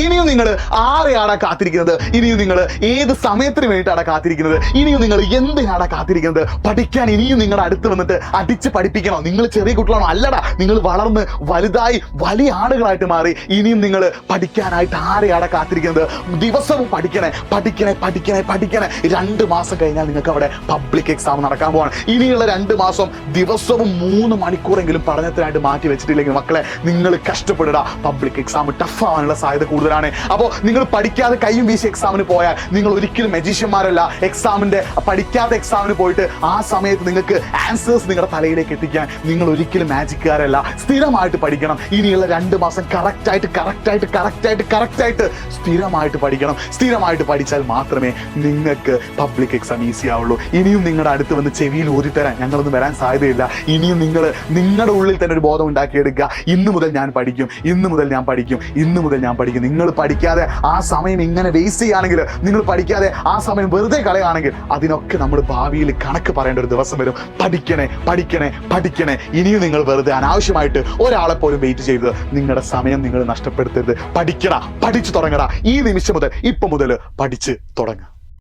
ഇനിയും നിങ്ങൾ ആരെയാണ് കാത്തിരിക്കുന്നത്? ഇനിയും നിങ്ങൾ ഏത് സമയത്തിന് വേണ്ടിയിട്ടാണ് കാത്തിരിക്കുന്നത്? ഇനിയും നിങ്ങൾ എന്തിനാണ് കാത്തിരിക്കുന്നത്? പഠിക്കാൻ ഇനിയും നിങ്ങളുടെ അടുത്ത് വന്നിട്ട് അടിച്ച് പഠിപ്പിക്കണോ? നിങ്ങൾ ചെറിയ കുട്ടികളാണോ? അല്ലടാ, നിങ്ങൾ വളർന്ന് വലുതായി വലിയ ആളുകളായിട്ട് മാറി. ഇനിയും നിങ്ങൾ പഠിക്കാനായിട്ട് ആരെയാണ് കാത്തിരിക്കുന്നത്? ദിവസവും പഠിക്കണേ, പഠിക്കണേ, പഠിക്കണേ, പഠിക്കണേ. 2 മാസം കഴിഞ്ഞാൽ നിങ്ങൾക്ക് അവിടെ പബ്ലിക് എക്സാം നടക്കാൻ പോവാണ്. ഇനിയുള്ള 2 മാസം ദിവസവും 3 മണിക്കൂറെങ്കിലും പഠനത്തിനായിട്ട് മാറ്റി വെച്ചിട്ടില്ലെങ്കിൽ മക്കളെ, നിങ്ങൾ കഷ്ടപ്പെടുക. പബ്ലിക് എക്സാം ടഫ് ആവാനുള്ള സാധ്യത കൂടുതലാണ്. അപ്പോൾ നിങ്ങൾ പഠിക്കാതെ കയ്യും വീശി എക്സാമിന് പോയാൽ നിങ്ങൾ ഒരിക്കലും മജീഷ്യന്മാരല്ല. പഠിക്കാത്ത എക്സാമിന് പോയിട്ട് ആ സമയത്ത് നിങ്ങൾക്ക് ആൻസേഴ്സ് നിങ്ങളുടെ തലയിലേക്ക് എത്തിക്കാൻ നിങ്ങൾ ഒരിക്കലും മാജിക്കാരല്ല. സ്ഥിരമായിട്ട് പഠിക്കണം. ഇനിയുള്ള 2 മാസം കറക്റ്റായിട്ട് സ്ഥിരമായിട്ട് പഠിക്കണം. സ്ഥിരമായിട്ട് പഠിച്ചാൽ മാത്രമേ നിങ്ങൾക്ക് പബ്ലിക് എക്സാം ഈസി ആവുള്ളൂ. ഇനിയും നിങ്ങളുടെ അടുത്ത് വന്ന് ചെവിയിൽ ഊരിത്തരാൻ ഞങ്ങളൊന്നും വരാൻ സാധ്യതയില്ല. ഇനിയും നിങ്ങൾ നിങ്ങളുടെ ഉള്ളിൽ തന്നെ ഒരു ബോധം ഉണ്ടാക്കിയെടുക്കുക. ഇന്ന് മുതൽ ഞാൻ പഠിക്കും, ഇന്ന് മുതൽ ഞാൻ പഠിക്കും, ഇന്ന് മുതൽ ഞാൻ പഠിക്കും. നിങ്ങൾ പഠിക്കാതെ ആ സമയം ഇങ്ങനെ വേസ്റ്റ് ചെയ്യുകയാണെങ്കിൽ, നിങ്ങൾ പഠിക്കാതെ ആ സമയം വെറുതെ കളയുകയാണെങ്കിൽ അതിനൊക്കെ നമ്മൾ ഭാവിയിൽ കണക്ക് പറയേണ്ട ഒരു ദിവസം വരും. പഠിക്കണേ, പഠിക്കണേ, പഠിക്കണേ. ഇനിയും നിങ്ങൾ വെറുതെ അനാവശ്യമായിട്ട് ഒരാളെ പോലും വെയിറ്റ് ചെയ്ത് നിങ്ങളുടെ സമയം നിങ്ങൾ നഷ്ടപ്പെടുത്തരുത്. പഠിക്കടാ, പഠിച്ചു തുടങ്ങടാ. ഈ നിമിഷം മുതൽ, ഇപ്പൊ മുതൽ പഠിച്ച് തുടങ്ങുക.